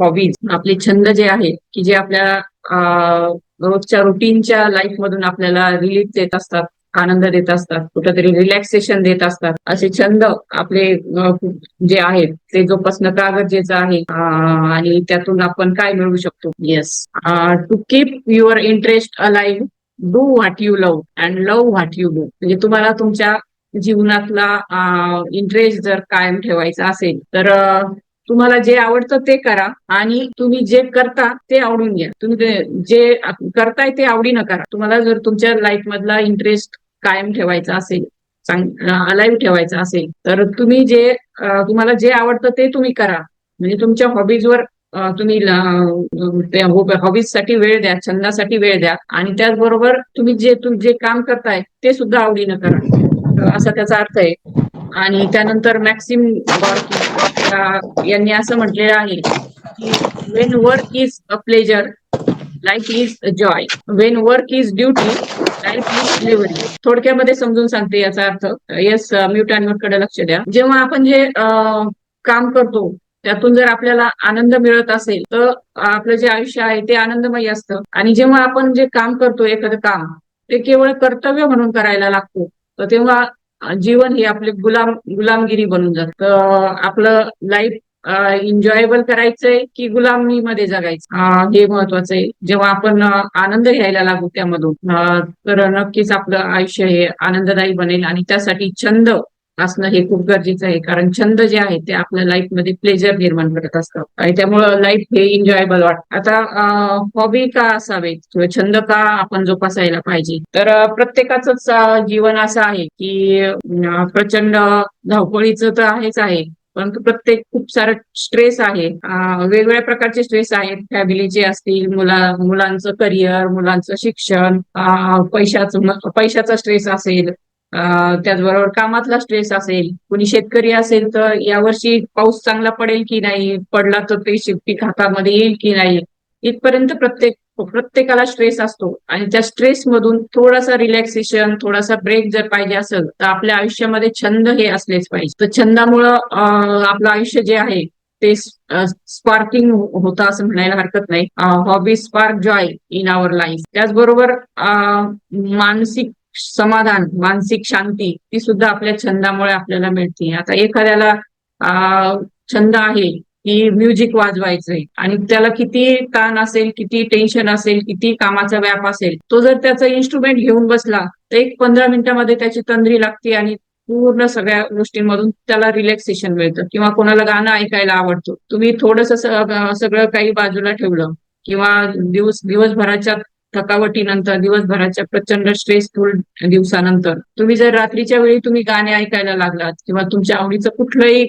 Hobbies, आपले छंद जे आहेत की जे आपल्या रोजच्या रुटीनच्या लाईफ मधून आपल्याला रिलीफ देत असतात, आनंद देत असतात, कुठेतरी रिलॅक्सेशन देत असतात, असे छंद आपले जे आहेत ते जोपासणं का गरजेचं आहे, आणि त्यातून आपण काय मिळवू शकतो. Yes, to keep your interest alive, do what you love and love what you do. म्हणजे तुम्हाला तुमच्या जीवनातला इंटरेस्ट जर कायम ठेवायचा असेल तर तुम्हाला जे आवडतं ते करा आणि तुम्ही जे करता ते आवडून घ्या. तुम्ही जे करताय ते आवडीनं करा. तुम्हाला जर तुमच्या लाईफ मधला इंटरेस्ट कायम ठेवायचा असेल, अलाइव्ह ठेवायचा असेल, तर तुम्ही तुम्हाला जे आवडतं ते तुम्ही करा. म्हणजे तुमच्या हॉबीजवर तुम्ही हॉबीज साठी वेळ द्या, छंदासाठी वेळ द्या आणि त्याचबरोबर तुम्ही जे काम करताय ते सुद्धा आवडीनं करा, असा त्याचा अर्थ आहे. आणि त्यानंतर मॅक्सिम गॉर्की यांनी असं म्हटलेलं आहे की Wien work is a pleasure, life is a joy. Wien work is duty, life is delivery. थोडक्यामध्ये समजून सांगते याचा अर्थ. येस, म्यूट आणि कडे लक्ष द्या. जेव्हा आपण जे काम करतो त्यातून जर आपल्याला आनंद मिळत असेल तर आपलं जे आयुष्य आहे ते आनंदमय असतं. आणि जेव्हा आपण जे काम करतो एखादं काम ते केवळ कर्तव्य म्हणून करायला लागतो, तर तेव्हा जीवन ही आपली गुलामगिरी बनून जात. तर आपलं लाईफ एन्जॉयबल करायचंय की गुलामीमध्ये जगायचं, हे महत्वाचं आहे. जेव्हा आपण आनंद घ्यायला लागू त्यामधून, तर नक्कीच आपलं आयुष्य हे आनंददायी बनेल. आणि त्यासाठी छंद असणं हे खूप गरजेचं आहे, कारण छंद जे आहे ते आपल्या लाईफ मध्ये प्लेजर निर्माण करत असतात आणि त्यामुळं लाईफ हे एन्जॉयबल वाटतं. आता हॉबी का असावेत किंवा छंद का आपण जोपासायला पाहिजे, तर प्रत्येकाचंच जीवन असं आहे की प्रचंड धावपळीचं तर आहेच आहे, परंतु प्रत्येक खूप सारं स्ट्रेस आहे, वेगवेगळ्या प्रकारचे स्ट्रेस आहेत. फॅमिलीचे असतील, मुलांचं करिअर, मुलांचं शिक्षण, पैशाचा स्ट्रेस असेल, त्याचबरोबर कामातला स्ट्रेस असेल. कुणी शेतकरी असेल तर यावर्षी पाऊस चांगला पडेल की नाही, पडला तर ते पीक हातामध्ये येईल की नाही, इथपर्यंत प्रत्येकाला स्ट्रेस असतो. आणि त्या स्ट्रेस मधून थोडासा रिलॅक्सेशन, थोडासा ब्रेक जर पाहिजे असेल तर आपल्या आयुष्यामध्ये छंद हे असलेच पाहिजे. तर छंदामुळं आपलं आयुष्य जे आहे ते स्पार्किंग होतं असं म्हणायला हरकत नाही. Hobby spark joy in our life. त्याचबरोबर मानसिक समाधान, मानसिक शांती ती सुद्धा आपल्या छंदामुळे आपल्याला मिळते. आता एखाद्याला छंद आहे की म्युझिक वाजवायचंय आणि त्याला किती ताण असेल, किती टेन्शन असेल, किती कामाचा व्याप असेल, तो जर त्याचा इन्स्ट्रुमेंट घेऊन बसला तर एक 15 मिनिटांमध्ये त्याची तंद्री लागते आणि पूर्ण सगळ्या गोष्टींमधून त्याला रिलॅक्सेशन मिळतं. किंवा कोणाला गाणं ऐकायला आवडतं, तुम्ही थोडस सगळं काही बाजूला ठेवलं किंवा दिवसभराच्या थकावटीनंतर, दिवसभराच्या प्रचंड स्ट्रेसफुल दिवसानंतर तुम्ही जर रात्रीच्या वेळी तुम्ही गाणे ऐकायला लागलात किंवा तुमच्या आवडीचं कुठलंही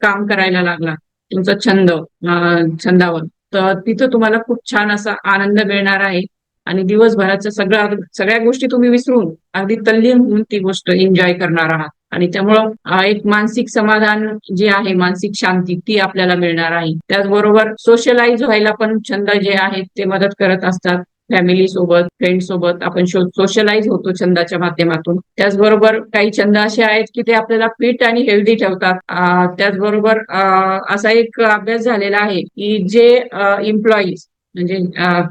काम करायला लागला तुमचा छंदावर, तर तिथं तुम्हाला खूप छान असा आनंद मिळणार आहे. आणि दिवसभराच्या सगळ्या गोष्टी तुम्ही विसरून अगदी तल्लीन होऊन ती गोष्ट एन्जॉय करणार आहात. आणि त्यामुळं एक मानसिक समाधान जे आहे, मानसिक शांती ती आपल्याला मिळणार आहे. त्याचबरोबर सोशलाइज व्हायला पण छंद जे आहेत ते मदत करत असतात. फॅमिली सोबत, फ्रेंड सोबत आपण सोशलाइज होतो छंदाच्या माध्यमातून. त्याचबरोबर काही छंद असे आहेत की ते आपल्याला फिट आणि हेल्दी ठेवतात. त्याचबरोबर असा एक अभ्यास झालेला आहे की जे एम्प्लॉईज म्हणजे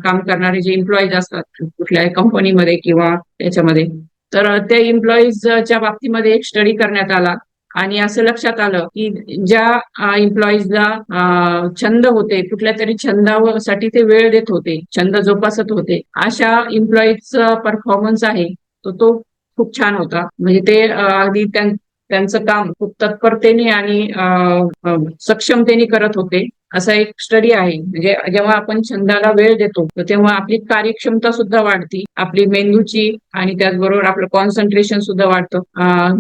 काम करणारे जे एम्प्लॉईज असतात कुठल्याही कंपनीमध्ये किंवा त्याच्यामध्ये, तर त्या एम्प्लॉईजच्या बाबतीमध्ये एक स्टडी करण्यात आला आणि असं लक्षात आलं की ज्या एम्प्लॉईजला छंद होते, कुठल्या तरी छंदासाठी ते वेळ देत होते, छंद जोपासत होते, अशा एम्प्लॉईजचा परफॉर्मन्स आहे तो खूप छान होता. म्हणजे ते अगदी त्यांचं काम खूप तत्परतेने आणि सक्षमतेने करत होते, असा एक स्टडी आहे. म्हणजे जेव्हा आपण छंदाला वेळ देतो तेव्हा आपली कार्यक्षमता सुद्धा वाढती, आपली मेंदूची, आणि त्याचबरोबर आपलं कॉन्सन्ट्रेशन सुद्धा वाढतं.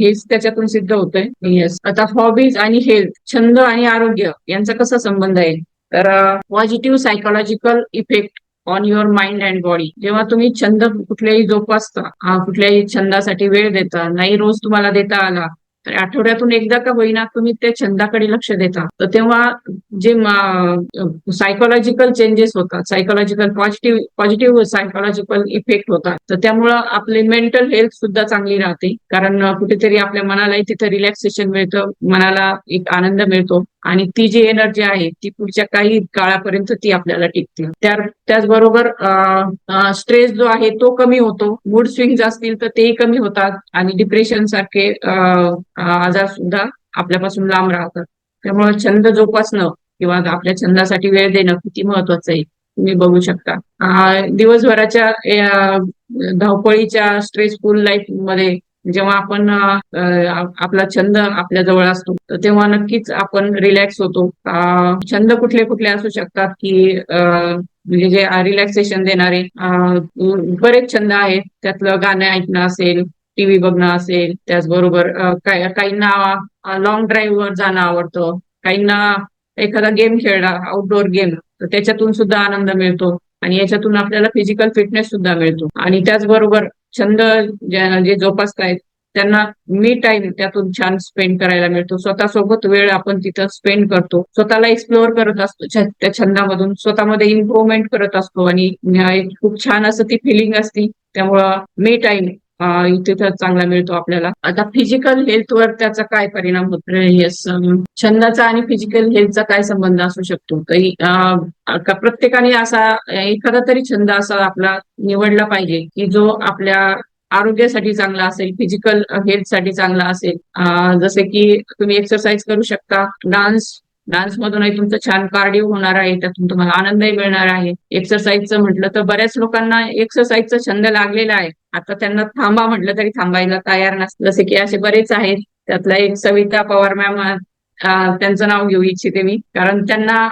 हेच त्याच्यातून सिद्ध होतंय. येस, आता हॉबीज आणि हेल्थ, छंद आणि आरोग्य यांचा कसा संबंध आहे, तर positive psychological effect on your mind and body. जेव्हा तुम्ही छंद कुठल्याही जोपासता, कुठल्याही छंदासाठी वेळ देता, नाही रोज तुम्हाला देता आला आठवड्यातून एकदा का होईना तुम्ही त्या छंदाकडे लक्ष देता, तर तेव्हा जे सायकोलॉजिकल चेंजेस होतात, psychological positive positive psychological effect होतात. तर त्यामुळं आपली मेंटल हेल्थ सुद्धा चांगली राहते. कारण कुठेतरी आपल्या मनालाही तिथं रिलॅक्सेशन मिळतं, मनाला एक आनंद मिळतो आणि ती जी एनर्जी आहे ती पुढच्या काही काळापर्यंत ती आपल्याला टिकते. त्याचबरोबर स्ट्रेस जो आहे तो कमी होतो, मूड स्विंग्स असतील तर तेही कमी होतात आणि डिप्रेशन सारखे आजार सुद्धा आपल्यापासून लांब राहतात. त्यामुळे छंद जोपासणं किंवा आपल्या छंदासाठी वेळ देणं किती महत्वाचं आहे तुम्ही बघू शकता. दिवसभराच्या धावपळीच्या स्ट्रेसफुल लाईफ मध्ये जेव्हा आपण आपला छंद आपल्या जवळ असतो तर तेव्हा नक्कीच आपण रिलॅक्स होतो. छंद कुठले कुठले असू शकतात की म्हणजे जे रिलॅक्सेशन देणारे बरेच छंद आहेत. त्यातलं गाणं ऐकणं असेल, टीव्ही बघणं असेल, त्याचबरोबर काहींना लॉंग ड्राईव्ह वर जाणं आवडतं, काहींना एखादा गेम खेळणं, आउटडोअर गेम, तर त्याच्यातून सुद्धा आनंद मिळतो आणि याच्यातून आपल्याला फिजिकल फिटनेस सुद्धा मिळतो. आणि त्याचबरोबर छंद जे जोपासतायत त्यांना मी टाइम त्यातून छान स्पेंड करायला मिळतो. स्वतःसोबत वेळ आपण तिथं स्पेंड करतो, स्वतःला एक्सप्लोअर करत असतो, त्या छंदामधून स्वतःमध्ये इम्प्रुव्हमेंट करत असतो आणि एक खूप छान असं ती फिलिंग असती. त्यामुळं मी टाइम तिथं चांगला मिळतो आपल्याला. आता फिजिकल हेल्थवर त्याचा काय परिणाम होतो? येस, छंदाचा आणि फिजिकल हेल्थचा काय संबंध असू शकतो? का प्रत्येकाने असा एखादा तरी छंद असा आपला निवडला पाहिजे की जो आपल्या आरोग्यासाठी चांगला असेल, फिजिकल हेल्थसाठी चांगला असेल. जसे की तुम्ही एक्सरसाइज करू शकता, डान्स मधूनही तुमचं छान कार्डिओ होणार आहे, त्यातून तुम्हाला आनंदही मिळणार आहे. एक्सरसाइजचं म्हटलं तर बऱ्याच लोकांना एक्सरसाइजचा छंद लागलेला आहे, आता त्यांना थांबा म्हटलं तरी थांबायला तयार नसतं. जसे की असे बरेच आहेत. त्यातला एक सविता पवार मॅम, त्यांचं नाव घेऊ इच्छिते मी, कारण त्यांना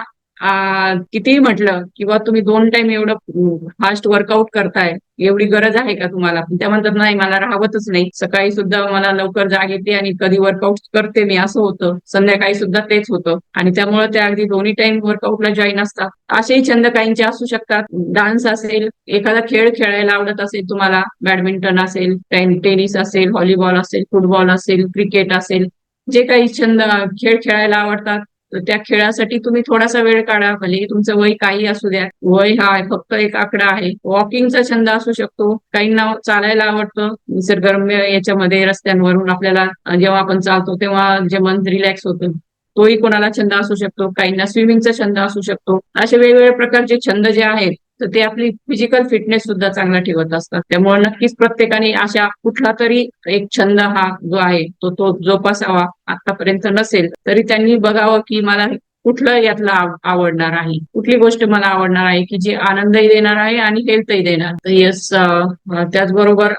कितीही म्हटलं किंवा तुम्ही 2 टाइम एवढं फास्ट वर्कआउट करताय, एवढी गरज आहे का तुम्हाला? पण त्या म्हणतात नाही, मला राहवतच नाही, सकाळी सुद्धा मला लवकर जाग येते आणि कधी वर्कआउट करते मी, असं होतं, संध्याकाळी सुद्धा तेच होतं आणि त्यामुळे त्या अगदी 2 टाइम वर्कआउटला जॉईन असतात. असेही छंद काहींचे असू शकतात. डान्स असेल, एखादा खेळ खेळायला आवडत असेल तुम्हाला, बॅडमिंटन असेल, टेनिस असेल, व्हॉलीबॉल असेल, फुटबॉल असेल, क्रिकेट असेल, जे काही खेळ खेळायला आवडतात तर त्या खेळासाठी तुम्ही थोडासा वेळ काढा, भले तुमचं वय काही असू द्या, वय हा फक्त एक आकडा आहे. वॉकिंगचा छंद असू शकतो, काहींना चालायला आवडतं, निसर्गरम्य याच्यामध्ये रस्त्यांवरून आपल्याला जेव्हा आपण चालतो तेव्हा जे मन रिलॅक्स होतं, तोही कोणाला छंद असू शकतो. काहींना स्विमिंगचा छंद असू शकतो. असे वेगवेगळ्या प्रकारचे छंद जे आहेत तर ते आपली फिजिकल फिटनेस सुद्धा चांगला ठेवत असतात. त्यामुळे नक्कीच प्रत्येकाने अशा कुठला तरी एक छंद हा जो आहे तो जोपासावा. आतापर्यंत नसेल तरी त्यांनी बघावं की मला कुठलं यातलं आवडणार आहे, कुठली गोष्ट मला आवडणार आहे की जी आनंदही देणार आहे आणि हेल्थही देणार. तर येस, त्याचबरोबर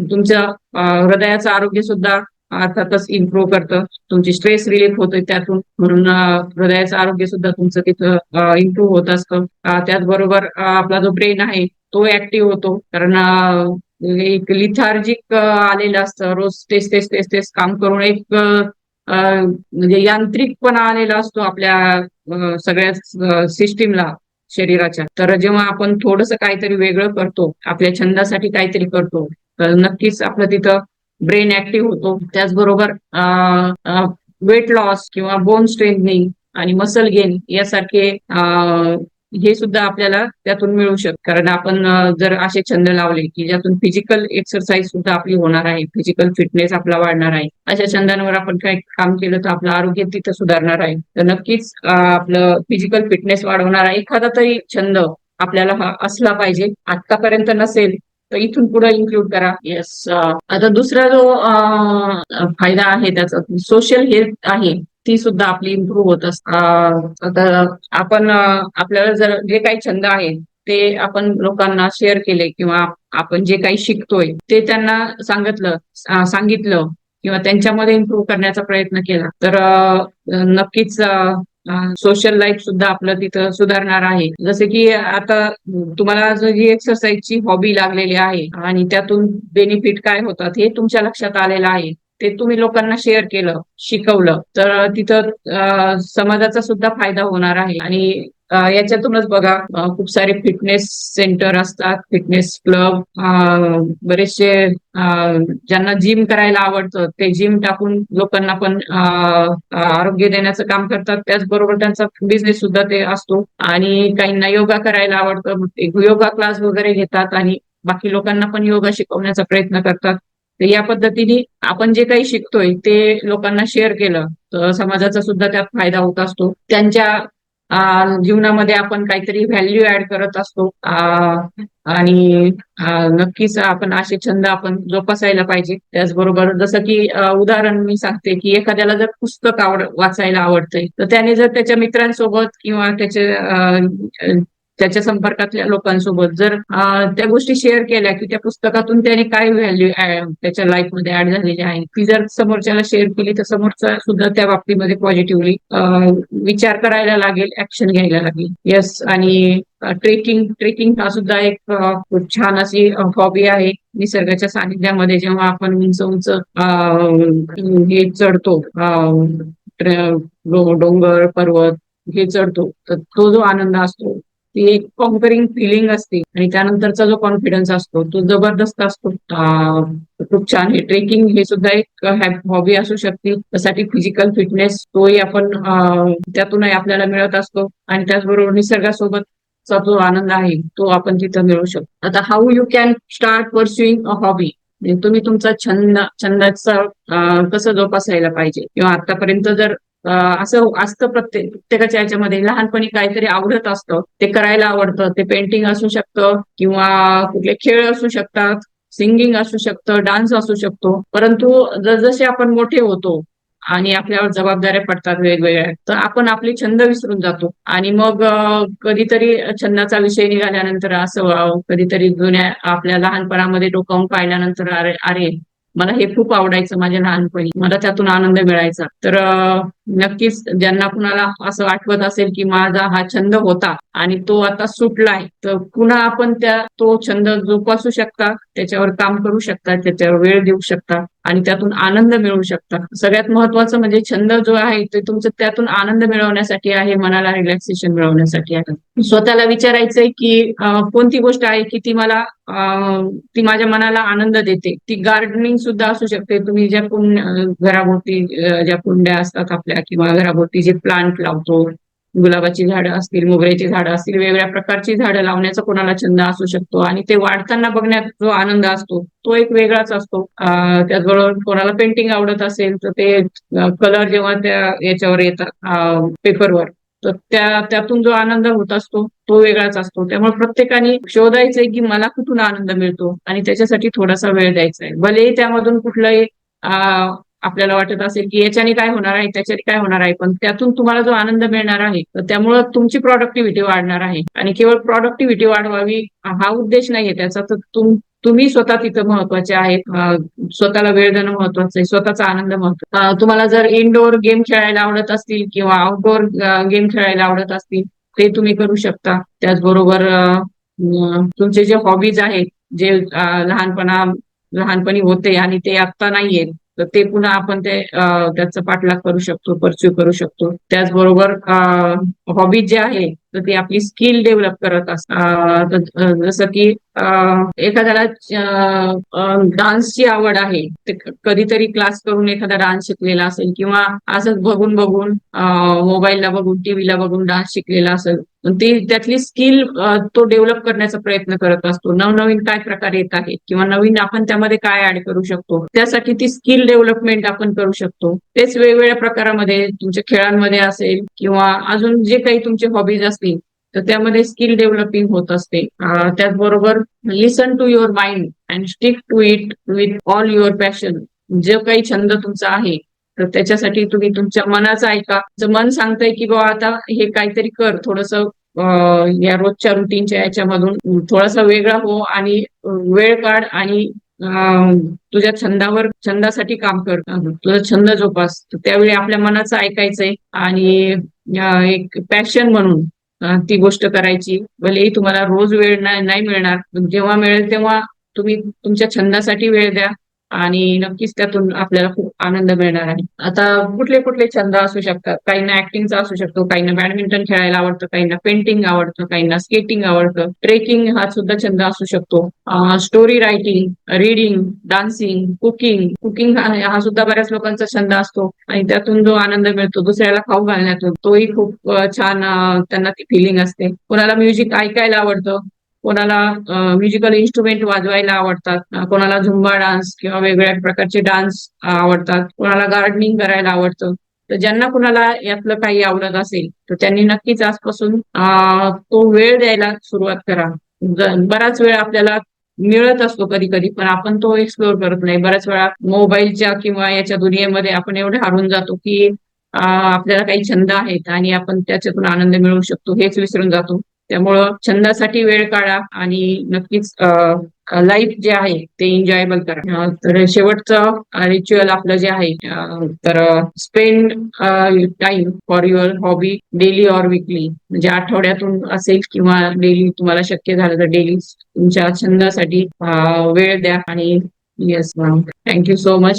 तुमच्या हृदयाचं आरोग्य सुद्धा अर्थातच इम्प्रूव्ह करतं, तुमची स्ट्रेस रिलीफ होते त्यातून, म्हणून हृदयाचं आरोग्य सुद्धा तुमचं तिथं इम्प्रूव्ह होत असतं. त्याचबरोबर आपला जो ब्रेन आहे तो ऍक्टिव्ह होतो, कारण एक लिथार्जिक आलेलं असतं, रोज तेच तेच तेच तेच काम करून एक म्हणजे यांत्रिकपणा आलेला असतो आपल्या सगळ्या सिस्टीमला, शरीराच्या. तर जेव्हा आपण थोडस काहीतरी वेगळं करतो, आपल्या छंदासाठी काहीतरी करतो, तर नक्कीच आपलं तिथं ब्रेन ऍक्टिव्ह होतो. त्याचबरोबर वेट लॉस किंवा बोन स्ट्रेंथनिंग आणि मसल गेन यासारखे हे सुद्धा आपल्याला त्यातून मिळू शकतं. कारण आपण जर असे छंद लावले की ज्यातून फिजिकल एक्सरसाइज सुद्धा आपली होणार आहे, फिजिकल फिटनेस आपला वाढणार आहे, अशा छंदांवर आपण काही काम केलं तर आपलं आरोग्य तिथं सुधारणार आहे. तर नक्कीच आपलं फिजिकल फिटनेस वाढवणारा एखादा तरी छंद आपल्याला हा असला पाहिजे. आतापर्यंत नसेल तर इथून पुढे इन्क्लूड करा. येस, आता दुसरा जो फायदा आहे त्याचा सोशल हेल्थ आहे, ती सुद्धा आपली इम्प्रूव्ह होत असते. आता आपण आपल्याला जर जे काही छंद आहे ते आपण लोकांना शेअर केले किंवा आपण जे काही शिकतोय ते त्यांना सांगितलं किंवा त्यांच्यामध्ये इम्प्रूव्ह करण्याचा प्रयत्न केला तर नक्कीच सोशल लाईफ सुद्धा आपलं तिथं सुधारणार आहे. जसे की आता तुम्हाला जी एक्सरसाइजची हॉबी लागलेली आहे आणि त्यातून बेनिफिट काय होतात हे तुमच्या लक्षात आलेलं आहे, ते तुम्ही लोकांना शेअर केलं, शिकवलं, तर तिथं समाजाचा सुद्धा फायदा होणार आहे आणि याच्यातूनच बघा खूप सारे फिटनेस सेंटर असतात, फिटनेस क्लब, बरेचसे ज्यांना जिम करायला आवडतं ते जिम टाकून लोकांना पण आरोग्य देण्याचं काम करतात. त्याचबरोबर त्यांचा बिझनेस सुद्धा ते असतो. आणि काहींना योगा करायला आवडतं, मग ते योगा क्लास वगैरे घेतात आणि बाकी लोकांना पण योगा शिकवण्याचा प्रयत्न करतात. तर या पद्धतीने आपण जे काही शिकतोय ते लोकांना शेअर केलं तर समाजाचा सुद्धा त्यात फायदा होत असतो. त्यांच्या जीवनामध्ये आपण काहीतरी व्हॅल्यू ऍड करत असतो. आणि नक्कीच आपण असे छंद आपण जोपासायला पाहिजे. त्याचबरोबर जसं की उदाहरण मी सांगते की एखाद्याला जर पुस्तक वाचायला आवडतंय तर त्याने जर त्याच्या मित्रांसोबत किंवा त्याच्या संपर्कातल्या लोकांसोबत जर त्या गोष्टी शेअर केल्या की त्या पुस्तकातून त्याने काय व्हॅल्यू त्याच्या लाईफमध्ये ऍड झालेली आहे ती जर समोरच्याला शेअर केली तर समोरचा सुद्धा त्या बाबतीमध्ये पॉझिटिव्हली विचार करायला लागेल, ऍक्शन घ्यायला लागेल. येस. आणि ट्रेकिंग ट्रेकिंग हा सुद्धा एक खूप छान अशी हॉबी आहे. निसर्गाच्या सानिध्यामध्ये जेव्हा आपण उंच उंच हे चढतो, डोंगर पर्वत हे चढतो तर तो जो आनंद असतो ती एक कॉन्करिंग फिलिंग असते आणि त्यानंतरचा जो कॉन्फिडन्स असतो तो जबरदस्त असतो. खूप छान. हे ट्रेकिंग हे सुद्धा एक हॉबी असू शकते. त्यासाठी फिजिकल फिटनेस तोही आपण त्यातूनही आपल्याला मिळत असतो आणि त्याचबरोबर निसर्गासोबतचा जो आनंद आहे तो आपण तिथं मिळू शकतो. आता how you can start pursuing a hobby, तुम्ही तुमचा छंदाचा कसं जोपासायला पाहिजे किंवा आतापर्यंत जर असं असतं प्रत्येकाच्या याच्यामध्ये लहानपणी काहीतरी आवडत असतं, ते करायला आवडतं. ते पेंटिंग असू शकतं किंवा कुठले खेळ असू शकतात, सिंगिंग असू शकतं, डान्स असू शकतो. परंतु जसजसे आपण मोठे होतो आणि आपल्यावर जबाबदाऱ्या पडतात वेगवेगळ्या तर आपण आपले छंद विसरून जातो आणि मग कधीतरी छंदाचा विषय निघाल्यानंतर असं कधीतरी जुन्या आपल्या लहानपणामध्ये डोकावून पाहिल्यानंतर अरे अरे मला हे खूप आवडायचं माझ्या लहानपणी, मला त्यातून आनंद मिळायचा. तर नक्कीच ज्यांना कुणाला असं आठवत असेल की माझा हा छंद होता आणि तो आता सुटलाय तर पुन्हा आपण तो छंद जोपासू शकता, त्याच्यावर काम करू शकता, त्याच्यावर वेळ देऊ शकता आणि त्यातून आनंद मिळवू शकता. सगळ्यात महत्वाचं म्हणजे छंद जो आहे ते तुमचं त्यातून आनंद मिळवण्यासाठी आहे, मनाला रिलॅक्सेशन मिळवण्यासाठी आहे. स्वतःला विचारायचंय की कोणती गोष्ट आहे की ती माझ्या मनाला आनंद देते. ती गार्डनिंग सुद्धा असू शकते. तुम्ही ज्या घराभोवती ज्या कुंड्या असतात आपल्या किंवा घराभोवती जे प्लांट लावतो, गुलाबाची झाडं असतील, मोगऱ्याची झाडं असतील, वेगवेगळ्या प्रकारची झाडं लावण्याचा कोणाला छंद असू शकतो आणि ते वाढताना बघण्यात जो आनंद असतो तो एक वेगळाच असतो. त्याचबरोबर कोणाला पेंटिंग आवडत असेल तर ते कलर जेव्हा त्या याच्यावर येतात पेपरवर तर त्यातून जो आनंद होत असतो तो वेगळाच असतो. त्यामुळे प्रत्येकाने शोधायचंय की मला कुठून आनंद मिळतो आणि त्याच्यासाठी थोडासा वेळ द्यायचा आहे. भलेही त्यामधून कुठलाही आपल्याला वाटत असेल की याच्याने काय होणार आहे, त्याच्याने काय होणार आहे, पण त्यातून तुम्हाला जो आनंद मिळणार आहे तर त्यामुळे तुमची प्रॉडक्टिव्हिटी वाढणार आहे. आणि केवळ प्रॉडक्टिव्हिटी वाढवावी हा उद्देश नाहीये त्याचा, तर तुम्ही स्वतः तिथं महत्वाचे आहेत. स्वतःला वेळ देणं महत्वाचं आहे, स्वतःचा आनंद महत्वाचा. तुम्हाला जर इनडोअर गेम खेळायला आवडत असतील किंवा आउटडोअर गेम खेळायला आवडत असतील ते तुम्ही करू शकता. त्याचबरोबर तुमचे जे हॉबीज आहेत जे लहानपणी होते आणि ते आता नाहीयेत तर ते पुन्हा आपण त्याचा पाठलाग करू शकतो, परस्यू करू शकतो. त्याचबरोबर हॉबीज जे आहे तर ती आपली स्किल डेव्हलप करत असतात. जसं की एखाद्याला डान्सची आवड आहे ते कधीतरी क्लास करून एखादा डान्स शिकलेला असेल किंवा असंच बघून बघून मोबाईलला बघून टीव्हीला बघून डान्स शिकलेला असेल त्यातली स्किल तो डेव्हलप करण्याचा प्रयत्न करत असतो. नवनवीन काय प्रकार येत आहेत किंवा नवीन आपण त्यामध्ये काय ऍड करू शकतो त्यासाठी ती स्किल डेव्हलपमेंट आपण करू शकतो. तेच वेगवेगळ्या प्रकारामध्ये तुमच्या खेळांमध्ये असेल किंवा अजून जे काही तुमचे हॉबीज असतील तर त्यामध्ये स्किल डेव्हलपिंग होत असते. त्याचबरोबर listen to your mind and stick to it with all your passion. जो काही छंद तुमचा आहे तर त्याच्यासाठी तुम्ही तुमच्या मनाचं ऐका. जर मन सांगतंय की बाबा आता हे काहीतरी कर, थोडस या रोजच्या रुटीनच्या याच्यामधून थोडासा वेगळा हो आणि वेळ काढ आणि तुझ्या छंदासाठी काम कर, तुझा छंद जोपास. त्यावेळी आपल्या मनाचं ऐकायचंय आणि एक पॅशन म्हणून ती गोष्ट करायची. भलेही तुम्हाला रोज वेळ नाही मिळणार, जेव्हा मिळेल तेव्हा तुम्ही तुमच्या छंदासाठी वेळ द्या आणि नक्कीच त्यातून आपल्याला खूप आनंद मिळणार आहे. आता कुठले कुठले छंद असू शकतात? काहींना ऍक्टिंगचा असू शकतो, काहींना बॅडमिंटन खेळायला आवडतं, काहींना पेंटिंग आवडतं, काहींना स्केटिंग आवडतं, ट्रेकिंग हा सुद्धा छंद असू शकतो, story writing, reading, dancing, cooking. Cooking हा सुद्धा बऱ्याच लोकांचा छंद असतो आणि त्यातून जो आनंद मिळतो दुसऱ्याला खाऊ घालण्यातून, तोही खूप छान त्यांना ती फिलिंग असते. कोणाला म्युझिक ऐकायला आवडतं, कोणाला म्युझिकल इन्स्ट्रुमेंट वाजवायला आवडतात, कोणाला झुंबा डान्स किंवा वेगवेगळ्या प्रकारचे डान्स आवडतात, कोणाला गार्डनिंग करायला आवडतं. तर ज्यांना कुणाला यातलं काही आवडत असेल तर त्यांनी नक्कीच आजपासून तो वेळ द्यायला सुरुवात करा. बराच वेळ आपल्याला मिळत असतो कधी कधी, पण आपण तो एक्सप्लोर करत नाही. बऱ्याच वेळा मोबाईलच्या किंवा याच्या दुनियेमध्ये आपण एवढे हारून जातो की आपल्याला काही छंद आहेत आणि आपण त्याच्यातून आनंद मिळवू शकतो हेच विसरून जातो. त्यामुळं छंदासाठी वेळ काढा आणि नक्कीच लाईफ जे आहे ते एन्जॉयबल करा. तर शेवटचं रिच्युअल आपलं जे आहे, तर spend time for your hobby daily or weekly, म्हणजे आठवड्यातून असेल किंवा डेली तुम्हाला शक्य झालं तर डेली तुमच्या छंदासाठी वेळ द्या. आणि yes ma'am, thank you so much.